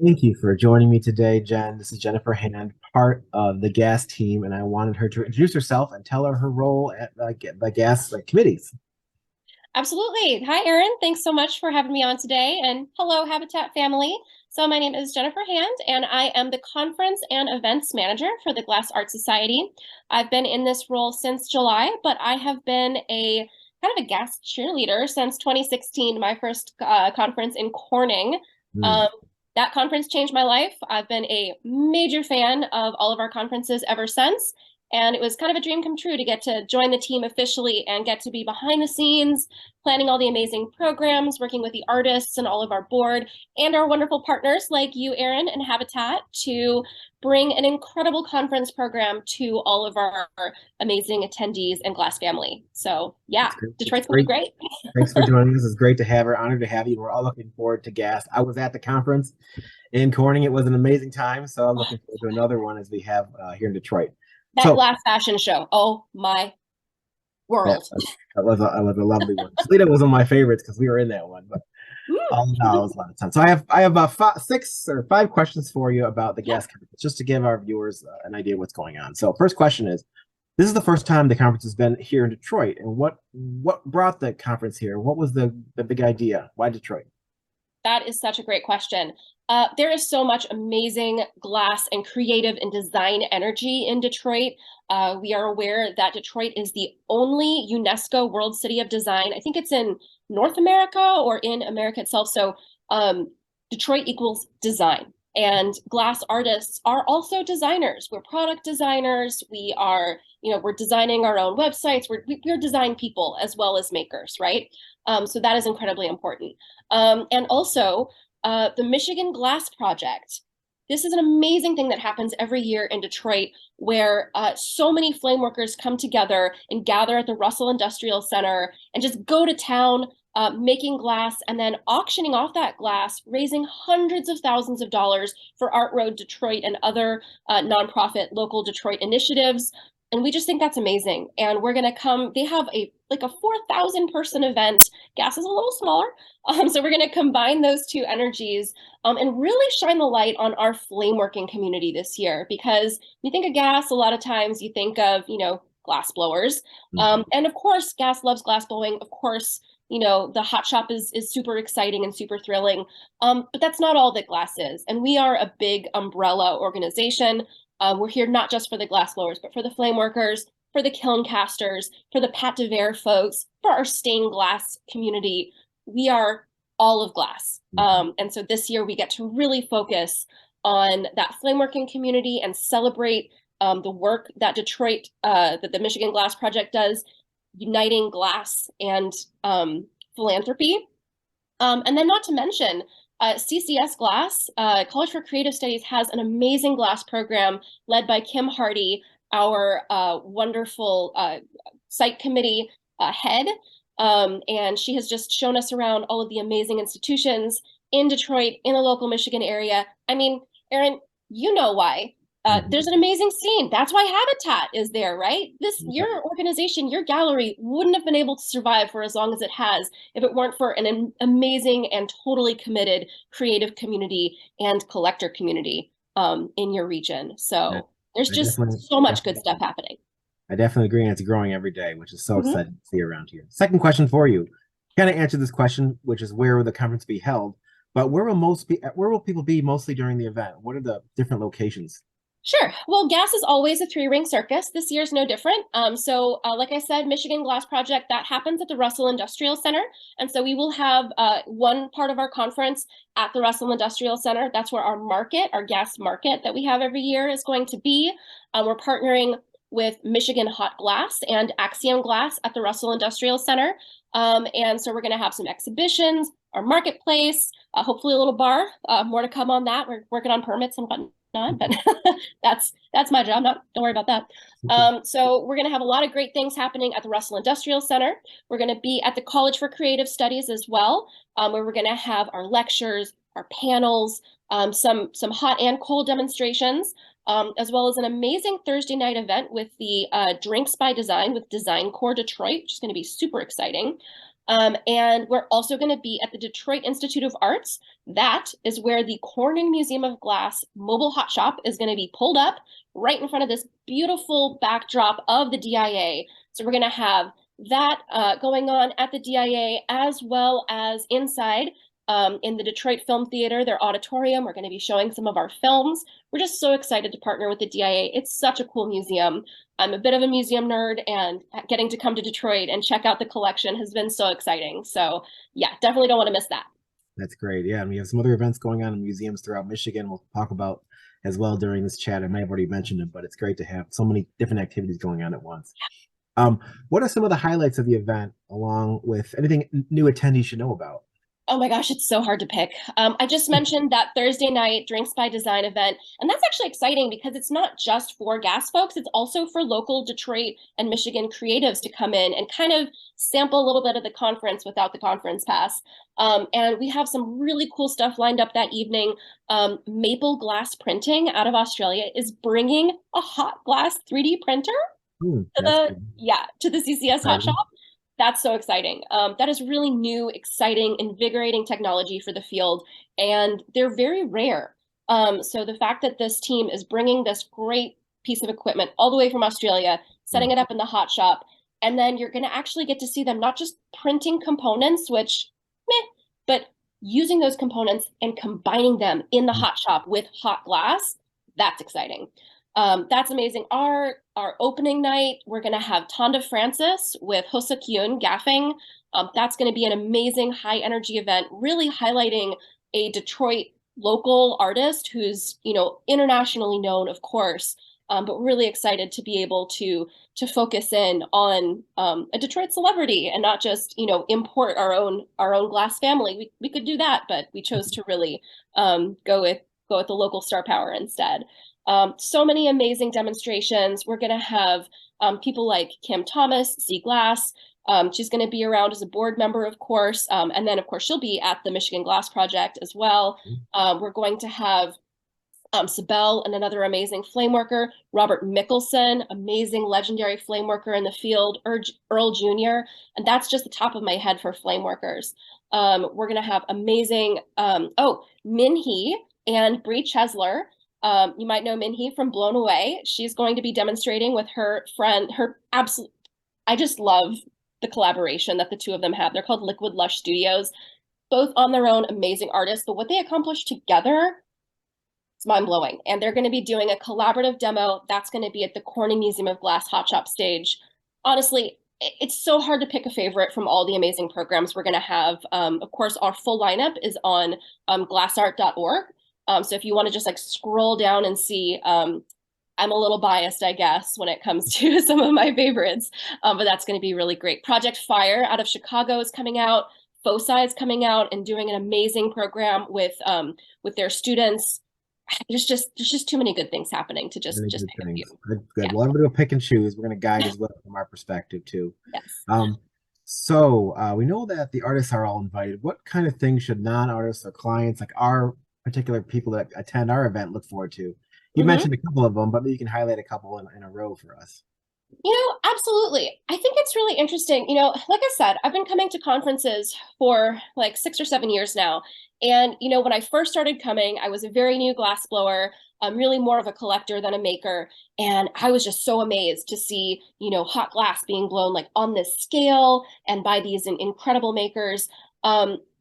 Thank you for joining me today, Jen. This is Jennifer Hand, part of the GAS team, and I wanted her to introduce herself and tell her role at the GAS committees. Absolutely. Hi, Erin. Thanks so much for having me on today. And hello, Habitat family. So, my name is Jennifer Hand, and I am the Conference and Events Manager for the Glass Art Society. I've been in this role since July, but I have been a kind of a GAS cheerleader since 2016, my first conference in Corning. Hmm. Um, that conference changed my life. I've been a major fan of all of our conferences ever since. And it was kind of a dream come true to get to join the team officially and get to be behind the scenes, planning all the amazing programs, working with the artists and all of our board and our wonderful partners like you, Erin, and Habitat to bring an incredible conference program to all of our amazing attendees and Glass family. So yeah, It's great. It's Detroit's gonna be great. great. Thanks for joining us. It's great to have her. Honored to have you. We're all looking forward to GAS. I was at the conference in Corning. It was an amazing time, so I'm looking forward to another one as we have here in Detroit. That So glass fashion show. Oh my that, world. that was a lovely one. Toledo was one of my favorites because we were in that one, but all in all, it was a lot of time. So I have about six or five questions for you about the Yeah. gas conference, just to give our viewers an idea of what's going on. So first question is, this is the first time the conference has been here in Detroit, and what brought the conference here? What was the big idea? Why Detroit? That is such a great question. There is so much amazing glass and creative and design energy in Detroit. We are aware that Detroit is the only UNESCO World City of Design. I think it's in North America or in America itself. So Detroit equals design. And glass artists are also designers. We're product designers. We're designing our own websites. We're design people as well as makers, right? So that is incredibly important. And also, the Michigan Glass Project. This is an amazing thing that happens every year in Detroit where so many flame workers come together and gather at the Russell Industrial Center and just go to town making glass and then auctioning off that glass, raising hundreds of thousands of dollars for Art Road Detroit and other nonprofit local Detroit initiatives. And we just think that's amazing. And we're going to come, they have a 4,000 person event. Gas is a little smaller. So we're going to combine those two energies and really shine the light on our flame working community this year. Because when you think of gas, a lot of times you think of, glass blowers. Mhm. And of course, gas loves glass blowing. Of course, the hot shop is super exciting and super thrilling. But that's not all that glass is. And we are a big umbrella organization. We're here not just for the glass blowers, but for the flame workers, for the kiln casters, for the Pat de Verre folks, for our stained glass community. We are all of glass. Mhm. And so this year we get to really focus on that flame working community and celebrate the work that that the Michigan Glass Project does, uniting glass and philanthropy. And then not to mention, CCS Glass, College for Creative Studies, has an amazing glass program led by Kim Hardy, our wonderful site committee head. And she has just shown us around all of the amazing institutions in Detroit, in the local Michigan area. I mean, Erin, you know why. There's Mhm. an amazing scene. That's why Habitat is there, right? Yeah. Your organization, your gallery wouldn't have been able to survive for as long as it has if it weren't for an amazing and totally committed creative community and collector community in your region. Yeah. So there's I just definitely, so much good definitely stuff happening. I definitely agree, and it's growing every day, which is so Mhm. exciting to see around here. Second question for you. Kind of answered this question, which is where will the conference be held? But where will people be mostly during the event? What are the different locations? Sure. Well, gas is always a three-ring circus. This year's no different. Like I said, Michigan Glass Project, that happens at the Russell Industrial Center. And so we will have one part of our conference at the Russell Industrial Center. That's where our gas market that we have every year is going to be. We're partnering with Michigan Hot Glass and Axiom Glass at the Russell Industrial Center. And so we're going to have some exhibitions, our marketplace, hopefully a little bar. More to come on that. We're working on permits and whatnot, but that's my job. Don't worry about that. So we're going to have a lot of great things happening at the Russell Industrial Center. We're going to be at the College for Creative Studies as well, where we're going to have our lectures, our panels, some hot and cold demonstrations, as well as an amazing Thursday night event with the Drinks by Design with Design Core Detroit, which is going to be super exciting. And we're also going to be at the Detroit Institute of Arts. That is where the Corning Museum of Glass mobile hot shop is going to be pulled up right in front of this beautiful backdrop of the DIA. So we're going to have that going on at the DIA, as well as inside in the Detroit Film Theater, their auditorium. We're going to be showing some of our films. We're just so excited to partner with the DIA. It's such a cool museum. I'm a bit of a museum nerd, and getting to come to Detroit and check out the collection has been so exciting. So yeah, definitely don't want to miss that. That's great. Yeah, and we have some other events going on in museums throughout Michigan. We'll talk about as well during this chat. I may have already mentioned it, but it's great to have so many different activities going on at once. What are some of the highlights of the event, along with anything new attendees should know about? Oh my gosh, it's so hard to pick. I just mentioned that Thursday night Drinks by Design event, and that's actually exciting because it's not just for gas folks, it's also for local Detroit and Michigan creatives to come in and kind of sample a little bit of the conference without the conference pass. And we have some really cool stuff lined up that evening. Maple Glass Printing out of Australia is bringing a hot glass 3D printer to That's to the CCS Hot exciting. Shop. That's so exciting. That is really new, exciting, invigorating technology for the field, and they're very rare. So the fact that this team is bringing this great piece of equipment all the way from Australia, setting Mm, it up in the hot shop, and then you're going to actually get to see them not just printing components, which, meh, but using those components and combining them in the mm, hot shop with hot glass. That's exciting. That's amazing. Our opening night, we're going to have Tonda Francis with Hosa Kyun gaffing. That's going to be an amazing high energy event, really highlighting a Detroit local artist who's, internationally known, of course, but really excited to be able to focus in on a Detroit celebrity and not just, import our own glass family. We could do that, but we chose to really go with the local star power instead. So many amazing demonstrations. We're going to have people like Kim Thomas, Z Glass. She's going to be around as a board member, of course. And then, of course, she'll be at the Michigan Glass Project as well. mm, We're going to have Sabelle and another amazing flame worker, Robert Mickelson, amazing legendary flame worker in the field, Earl Jr., and that's just the top of my head for flame workers. We're going to have amazing, Min Hee and Bree Chesler. You might know Min Hee from Blown Away. She's going to be demonstrating with her friend, I just love the collaboration that the two of them have. They're called Liquid Lush Studios, both on their own amazing artists, but what they accomplish together, it's mind blowing. And they're going to be doing a collaborative demo that's going to be at the Corning Museum of Glass Hot Shop stage. Honestly, it's so hard to pick a favorite from all the amazing programs we're going to have. Of course, our full lineup is on glassart.org. So if you want to just like scroll down and see, I'm a little biased, I guess, when it comes to some of my favorites, but that's going to be really great. Project Fire out of Chicago is coming out. Foci is coming out and doing an amazing program with their students. There's just too many good things happening to just really just good pick a things. few. Good, good. Yeah. Well, everybody will pick and choose. We're going to guide as well from our perspective too. Yes. We know that the artists are all invited. What kind of things should non-artists or clients, like our particular people that attend our event, look forward to? You Mhm. mentioned a couple of them, but maybe you can highlight a couple in a row for us. Absolutely. I think it's really interesting. Like I said, I've been coming to conferences for like 6 or 7 years now. And, when I first started coming, I was a very new glass blower. I'm really more of a collector than a maker. And I was just so amazed to see, hot glass being blown like on this scale and by these incredible makers.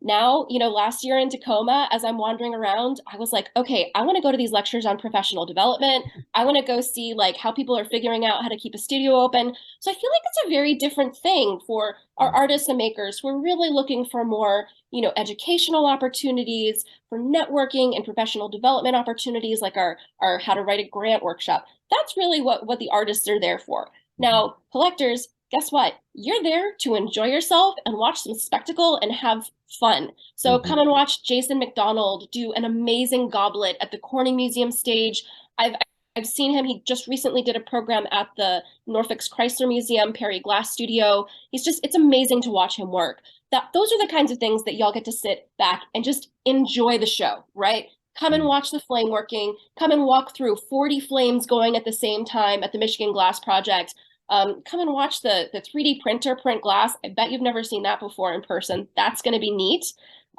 Now, last year in Tacoma, as I'm wandering around, I was like, okay, I want to go to these lectures on professional development. I want to go see like how people are figuring out how to keep a studio open. So I feel like it's a very different thing for our Mm, artists and makers. We're really looking for more, educational opportunities, for networking and professional development opportunities, like our how to write a grant workshop. That's really what the artists are there for. mhm, Now, collectors, guess what? You're there to enjoy yourself and watch some spectacle and have fun. So come mhm. and watch Jason McDonald do an amazing goblet at the Corning Museum stage. I've seen him. He just recently did a program at the Norfolk Chrysler Museum, Perry Glass Studio. It's amazing to watch him work. Those are the kinds of things that y'all get to sit back and just enjoy the show, right? Come and Mm, watch the flame working. Come and walk through 40 flames going at the same time at the Michigan Glass Project. come and watch the 3D printer print glass. I bet you've never seen that before in person. That's going to be neat.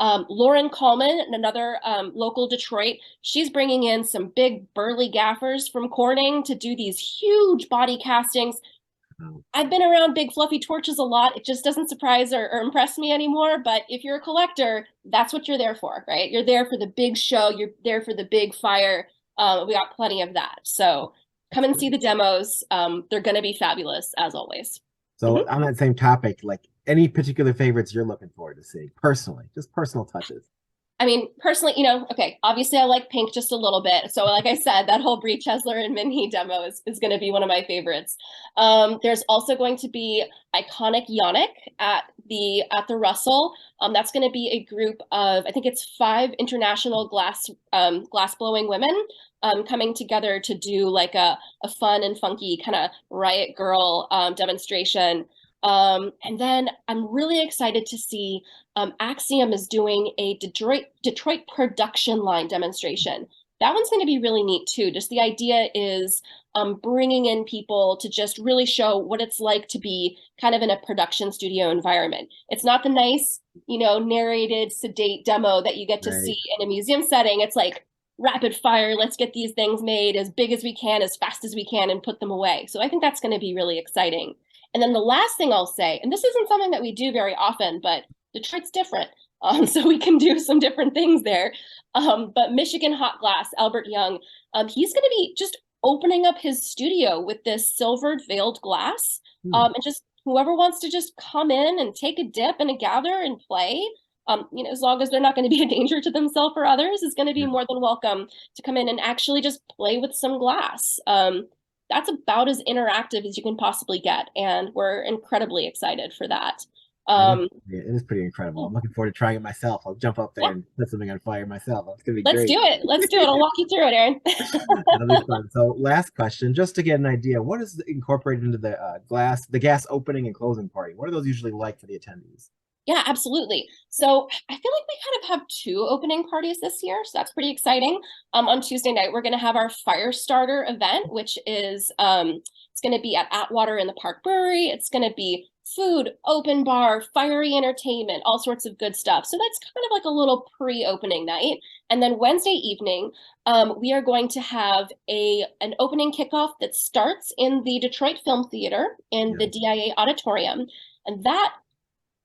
Lauren Coleman, another local Detroit, she's bringing in some big burly gaffers from Corning to do these huge body castings. I've been around big fluffy torches a lot. It just doesn't surprise or impress me anymore. But if you're a collector, that's what you're there for, right? You're there for the big show. You're there for the big fire. We got plenty of that. So come and see the demos. They're going to be fabulous as always. So on that same topic, like any particular favorites you're looking forward to seeing personally, just personal touches. I mean, personally, okay, obviously I like pink just a little bit. So like I said, that whole Brie Chesler and Minhee demo is going to be one of my favorites. There's also going to be Iconic Yannick at the Russell. That's going to be a group of, I think it's 5 international glass blowing women coming together to do like a fun and funky kind of Riot Girl demonstration. And then I'm really excited to see Axiom is doing a Detroit production line demonstration. That one's going to be really neat too. Just the idea is bringing in people to just really show what it's like to be kind of in a production studio environment. It's not the nice, narrated, sedate demo that you get to see in a museum setting. It's like rapid fire, let's get these things made as big as we can, as fast as we can, and put them away. So I think that's going to be really exciting. And then the last thing I'll say, and this isn't something that we do very often, but Detroit's different. So we can do some different things there. But Michigan Hot Glass, Albert Young, he's going to be just opening up his studio with this silvered veiled glass. And just whoever wants to just come in and take a dip and a gather and play, as long as they're not going to be a danger to themselves or others, is going to be more than welcome to come in and actually just play with some glass. That's about as interactive as you can possibly get. And we're incredibly excited for that. It is pretty incredible. I'm looking forward to trying it myself. I'll jump up there and put something on fire myself. It's gonna be great. Let's do it. Let's do it. I'll walk you through it, Aaron. That'll be fun. So last question, just to get an idea, what is incorporated into the gas opening and closing party? What are those usually like for the attendees? Yeah, absolutely. So I feel like we kind of have 2 opening parties this year, so that's pretty exciting. On Tuesday night, we're going to have our fire starter event, which is it's going to be at Atwater in the Park Brewery. It's going to be food, open bar, fiery entertainment, all sorts of good stuff. So that's kind of like a little pre-opening night. And then Wednesday evening, we are going to have an opening kickoff that starts in the Detroit Film Theater in the DIA auditorium, and that,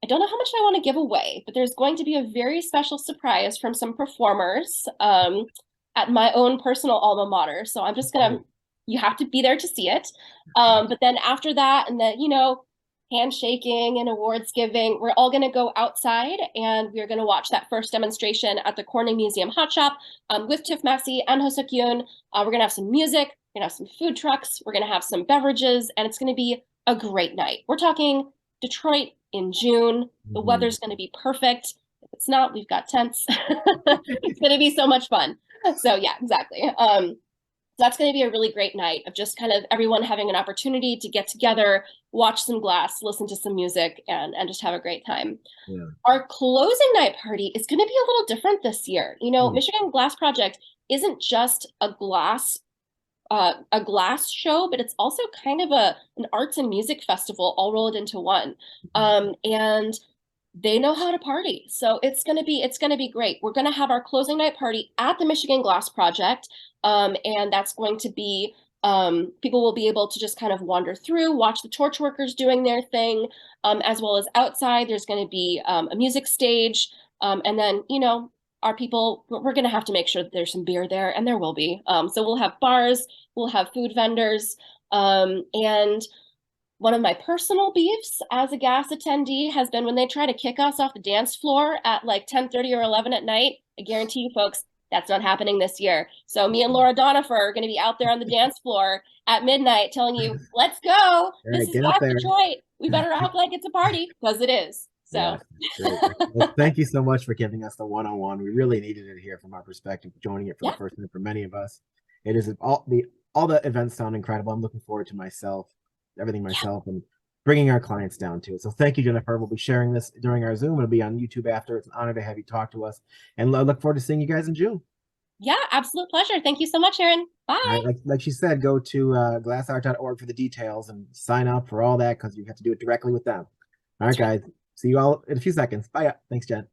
I don't know how much I want to give away, but there's going to be a very special surprise from some performers at my own personal alma mater. So I'm just going to, you have to be there to see it. But then after that, and then, handshaking and awards giving, we're all going to go outside and we're going to watch that first demonstration at the Corning Museum Hot Shop with Tiff Massey and Hosuk Yoon. We're going to have some music, we're going to have some food trucks, we're going to have some beverages, and it's going to be a great night. We're talking Detroit in June. The weather's going to be perfect. If it's not, we've got tents. It's going to be so much fun. So yeah, exactly. So that's going to be a really great night of just kind of everyone having an opportunity to get together, watch some glass, listen to some music, and just have a great time. Yeah. Our closing night party is going to be a little different this year. Michigan Glass Project isn't just a glass show, but it's also kind of an arts and music festival all rolled into one. And they know how to party. So it's gonna be great. We're gonna have our closing night party at the Michigan Glass Project. And that's going to be people will be able to just kind of wander through, watch the torch workers doing their thing, as well as outside. There's going to be a music stage, and then our people, we're going to have to make sure that there's some beer there, and there will be. So we'll have bars, we'll have food vendors, and one of my personal beefs as a GAS attendee has been when they try to kick us off the dance floor at like 10:30 or 11 at night. I guarantee you folks, that's not happening this year. So me and Laura Donifer are going to be out there on the dance floor at midnight telling you, let's go. This is Glass Detroit. We better act like it's a party, because it is. So well, thank you so much for giving us the one-on-one. We really needed it here from our perspective, joining it for the first time for many of us. It is all the events sound incredible. I'm looking forward to everything myself, and bringing our clients down to it. So thank you, Jennifer. We'll be sharing this during our Zoom. It'll be on YouTube after. It's an honor to have you talk to us, and I look forward to seeing you guys in June. Yeah, absolute pleasure. Thank you so much, Erin. All Bye. right, like she said, go to glassart.org for the details and sign up for all that because you have to do it directly with them. All right, That's right. guys. See you all in a few seconds. Bye. Thanks, Jen.